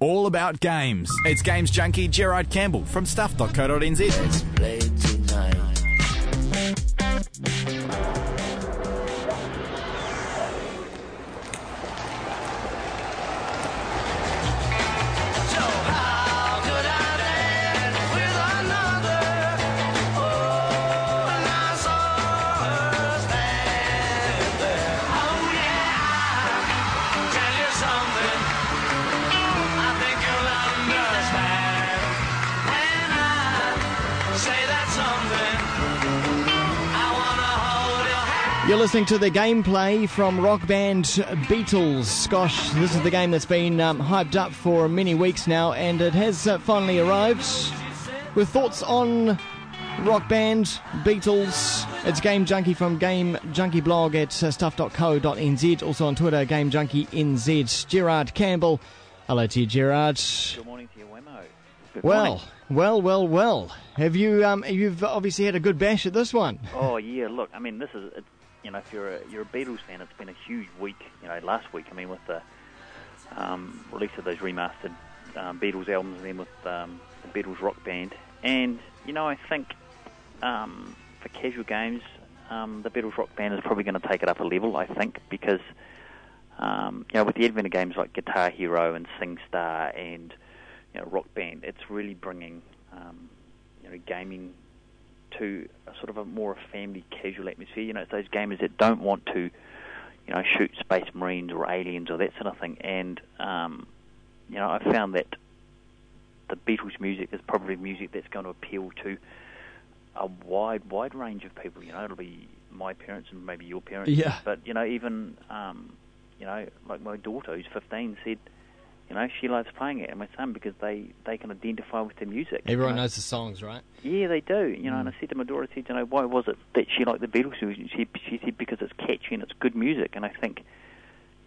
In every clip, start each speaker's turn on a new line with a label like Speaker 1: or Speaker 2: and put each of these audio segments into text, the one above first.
Speaker 1: All about games. It's games junkie Gerard Campbell from stuff.co.nz.
Speaker 2: Let's play tonight.
Speaker 3: You're listening to the gameplay from rock band Beatles. Gosh, this is the game that's been hyped up for many weeks now, and it has finally arrived. With thoughts on rock band Beatles, it's Game Junkie from Game Junkie blog at stuff.co.nz. Also on Twitter, Game Junkie NZ. Gerard Campbell. Hello to you, Gerard.
Speaker 4: Good morning to you, Wammo.
Speaker 3: Well. Have you? You've obviously had a good bash at this one.
Speaker 4: Oh yeah, look, I mean, this is. You know, if you're a Beatles fan, it's been a huge week. You know, last week, I mean, with the release of those remastered Beatles albums, and then with the Beatles rock band. And you know, I think for casual games, the Beatles rock band is probably going to take it up a level. I think because you know, with the advent of games like Guitar Hero and SingStar and Rock Band, it's really bringing gaming to a sort of a more family casual atmosphere. You know, it's those gamers that don't want to, shoot Space Marines or aliens or that sort of thing. And, I found that the Beatles music is probably music that's going to appeal to a wide range of people. You know, it'll be my parents and maybe your parents.
Speaker 3: Yeah.
Speaker 4: But, even, like my daughter who's 15 said, she loves playing it, and my son, because they can identify with the music.
Speaker 3: Everyone knows the songs, right?
Speaker 4: Yeah, they do. And I said to my daughter, I said, why was it that she liked the Beatles music? She said, because it's catchy and it's good music, and I think,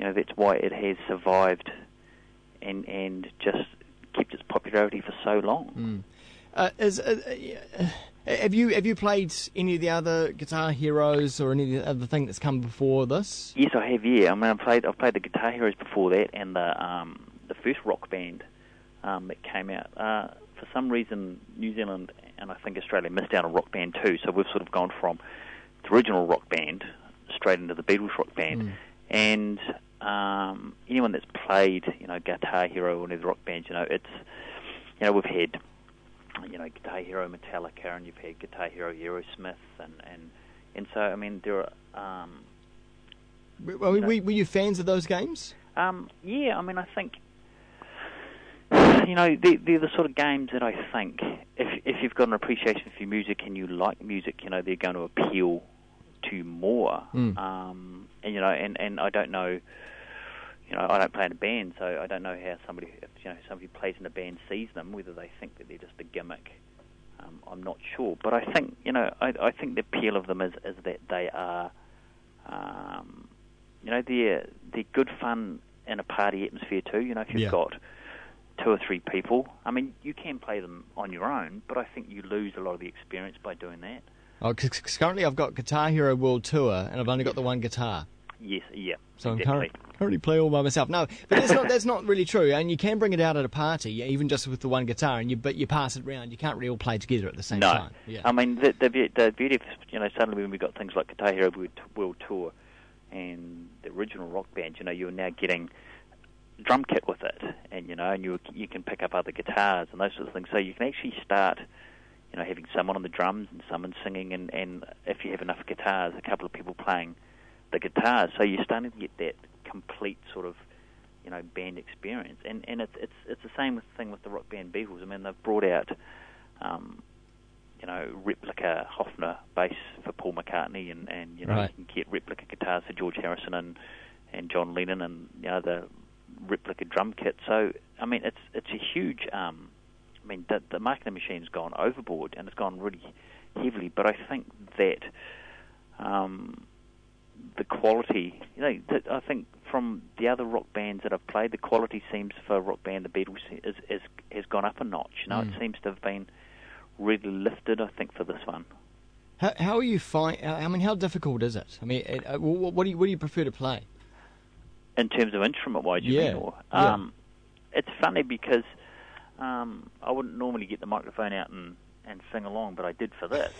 Speaker 4: that's why it has survived and just kept its popularity for so long.
Speaker 3: Have you played any of the other Guitar Heroes or any of the other thing that's come before this?
Speaker 4: Yes, I have. Yeah, I mean, I've played the Guitar Heroes before that, and the first rock band that came out. For some reason, New Zealand and I think Australia missed out on Rock Band too, so we've sort of gone from the original Rock Band straight into the Beatles Rock Band. And anyone that's played, Guitar Hero or any of the rock bands, it's, we've had, Guitar Hero Metallica, and you've had Guitar Hero Aerosmith, and so, I mean, there are...
Speaker 3: were you fans of those games?
Speaker 4: Yeah, I mean, I think, they're the sort of games that I think, if you've got an appreciation for music and you like music, they're going to appeal to you more. And I don't know, I don't play in a band, so I don't know how somebody who plays in a band sees them, whether they think that they're just a gimmick. I'm not sure, but I think, I think the appeal of them is that they are, they're good fun in a party atmosphere too. If you've got 2 or 3 people, I mean, you can play them on your own, but I think you lose a lot of the experience by doing that.
Speaker 3: Oh, because currently I've got Guitar Hero World Tour, and I've only got the one guitar.
Speaker 4: Yes, yeah.
Speaker 3: So
Speaker 4: exactly.
Speaker 3: I'm currently playing all by myself. No, but that's not really true. And you can bring it out at a party, even just with the one guitar, but you pass it around. You can't really all play together at the same time.
Speaker 4: No, I mean the beauty of suddenly when we got things like Guitar Hero World Tour and the original Rock Band, you're now getting drum kit with it, and and you can pick up other guitars and those sorts of things. So you can actually start, having someone on the drums and someone singing, and if you have enough guitars, a couple of people playing the guitars. So you're starting to get that complete sort of, band experience. And it's the same thing with the rock band Beatles. I mean, they've brought out, replica Hofner bass for Paul McCartney, and
Speaker 3: right.
Speaker 4: You can get replica guitars for George Harrison and John Lennon, and the replica drum kit. So I mean, it's a huge. The marketing machine's gone overboard, and it's gone really heavily. But I think that the quality, I think from the other rock bands that I've played, the quality seems for rock band the Beatles has gone up a notch. It seems to have been really lifted, I think, for this one.
Speaker 3: How are you how difficult is it? I mean, what do you prefer to play?
Speaker 4: In terms of instrument-wise, you mean? Or, it's funny because I wouldn't normally get the microphone out and sing along, but I did for this.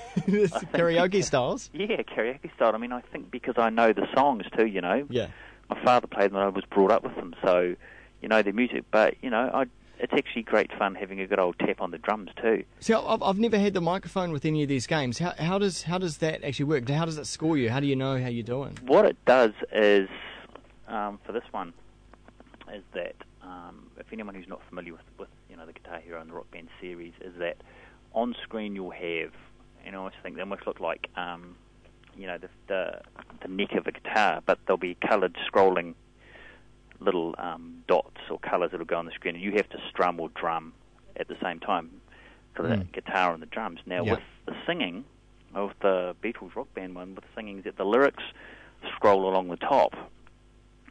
Speaker 3: Karaoke styles?
Speaker 4: Yeah, karaoke style. I mean, I think because I know the songs too, you know.
Speaker 3: Yeah.
Speaker 4: My father played them and I was brought up with them, so you know their music. But, you know, it's actually great fun having a good old tap on the drums too.
Speaker 3: See, I've never had the microphone with any of these games. How does that actually work? How does it score you? How do you know how you're doing?
Speaker 4: What it does is, for this one, is that if anyone who's not familiar with you know the Guitar Hero and the Rock Band series, is that on screen you'll have, and I always think they almost look like you know the neck of a guitar, but there'll be coloured scrolling little dots or colours that'll go on the screen, and you have to strum or drum at the same time for the guitar and the drums. Now with the singing, with the Beatles Rock Band one, with the singing, is that the lyrics scroll along the top,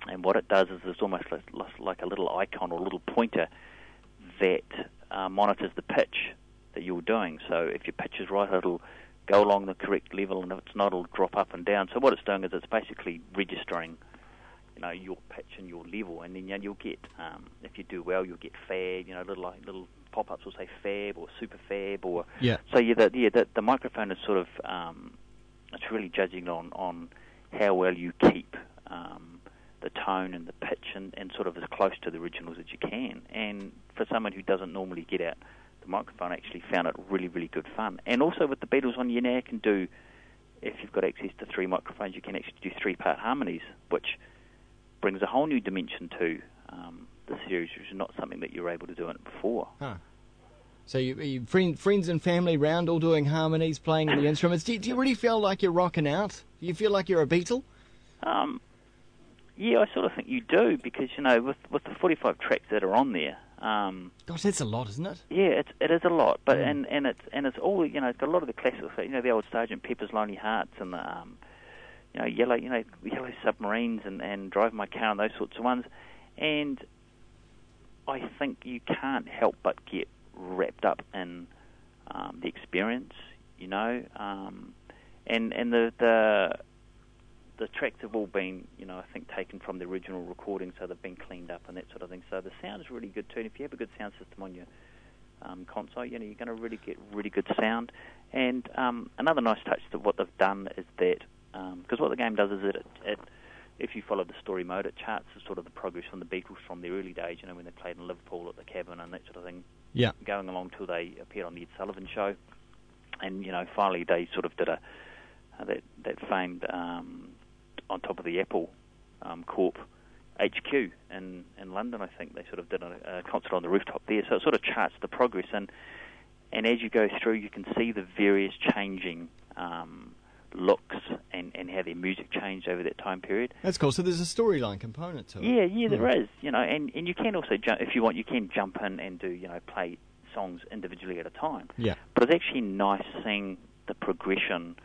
Speaker 4: and what it does is it's almost like a little icon or a little pointer that monitors the pitch that you're doing. So if your pitch is right, it'll go along the correct level, and if it's not, it'll drop up and down. So what it's doing is it's basically registering, you know, your pitch and your level, and then you'll get, if you do well, you'll get fab, you know, little pop-ups will say fab or super fab, or so the microphone is sort of it's really judging on how well you keep the tone and the pitch and sort of as close to the originals as you can. And for someone who doesn't normally get out the microphone, I actually found it really, really good fun. And also with the Beatles one, you now can do, if you've got access to 3 microphones, you can actually do 3-part harmonies, which brings a whole new dimension to the series, which is not something that you were able to do it before.
Speaker 3: Huh. So you friends and family round, all doing harmonies, playing the instruments. Do you really feel like you're rocking out? Do you feel like you're a Beatle?
Speaker 4: Yeah, I sort of think you do, because, you know, with the 45 tracks that are on there.
Speaker 3: Gosh, that's a lot, isn't it?
Speaker 4: Yeah, it is a lot, but and it's all, you know, it's got a lot of the classics, you know, the old Sgt. Pepper's Lonely Hearts and the you know, Yellow Submarines and Drive My Car and those sorts of ones. And I think you can't help but get wrapped up in the experience, you know, and the tracks have all been, you know, I think taken from the original recording, so they've been cleaned up and that sort of thing. So the sound is really good too. And if you have a good sound system on your console, you know, you're going to really get really good sound. And another nice touch to what they've done is that, because what the game does is it if you follow the story mode, it charts the sort of the progress from the Beatles from their early days, you know, when they played in Liverpool at the Cabin and that sort of thing, going along till they appeared on the Ed Sullivan Show. And, you know, finally they sort of did that famed on top of the Apple Corp HQ in London, I think. They sort of did a concert on the rooftop there. So it sort of charts the progress. And as you go through, you can see the various changing looks and how their music changed over that time period.
Speaker 3: That's cool. So there's a storyline component to it.
Speaker 4: Yeah, there is. You know, and you can also, if you want, you can jump in and do, you know, play songs individually at a time.
Speaker 3: Yeah.
Speaker 4: But it's actually nice seeing the progression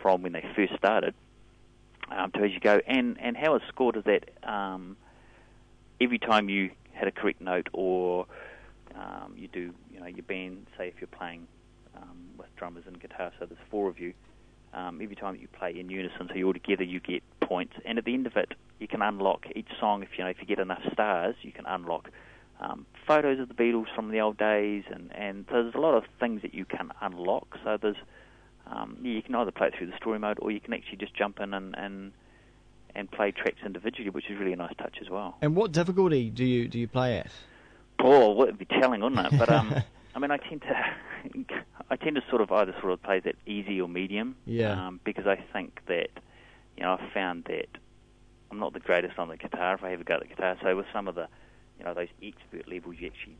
Speaker 4: from when they first started to as you go, and how it's scored is that every time you had a correct note, or you do, you know, your band, say if you're playing with drummers and guitar, so there's 4 of you, every time that you play in unison, so you're all together, you get points, and at the end of it, you can unlock each song. If you get enough stars, you can unlock photos of the Beatles from the old days, and so there's a lot of things that you can unlock. So there's you can either play it through the story mode, or you can actually just jump in and play tracks individually, which is really a nice touch as well.
Speaker 3: And what difficulty do you play at?
Speaker 4: Oh, well, it'd be telling, wouldn't it? But I mean, I tend to sort of either sort of play that easy or medium.
Speaker 3: Yeah.
Speaker 4: Because I think that, you know, I've found that I'm not the greatest on the guitar if I have a go at the guitar. So with some of the, you know, those expert levels, you're actually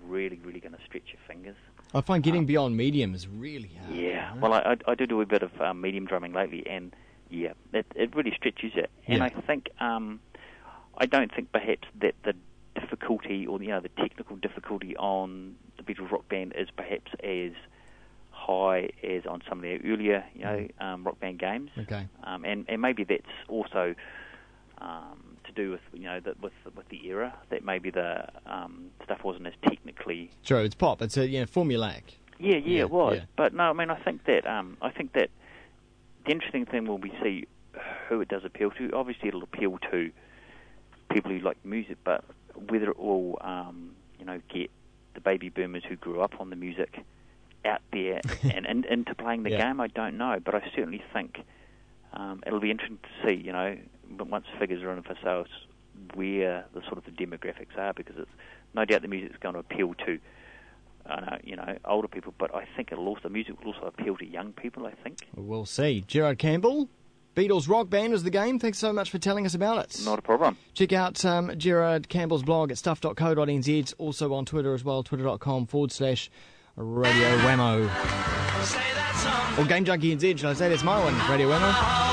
Speaker 4: really, really going to stretch your fingers.
Speaker 3: I find getting beyond medium is really hard.
Speaker 4: Yeah, well, I do a bit of medium drumming lately, and yeah, it really stretches it. And
Speaker 3: Yeah.
Speaker 4: I think I don't think perhaps that the difficulty, or, you know, the technical difficulty on the Beatles Rock Band is perhaps as high as on some of their earlier, you know, Rock Band games.
Speaker 3: Okay.
Speaker 4: And maybe that's also to do with, you know, with the era, that maybe the stuff wasn't as technically.
Speaker 3: True, it's pop. It's a formulaic.
Speaker 4: Yeah, it was.
Speaker 3: Yeah.
Speaker 4: But no, I mean, I think that the interesting thing will be see who it does appeal to. Obviously, it'll appeal to people who like music, but whether it will baby boomers who grew up on the music out there and into playing the game, I don't know. But I certainly think it'll be interesting to see, but once figures are in for sales, where the sort of the demographics are, because it's no doubt the music's going to appeal to older people, but I think the music will also appeal to young people, I think.
Speaker 3: We'll see. Gerard Campbell, Beatles Rock Band is the game. Thanks so much for telling us about it.
Speaker 4: Not a problem.
Speaker 3: Check out Gerard Campbell's blog at stuff.co.nz, also on Twitter as well, twitter.com/Radio Wammo. Or Game Junkie NZ, shall I say? That's my one, Radio Wammo.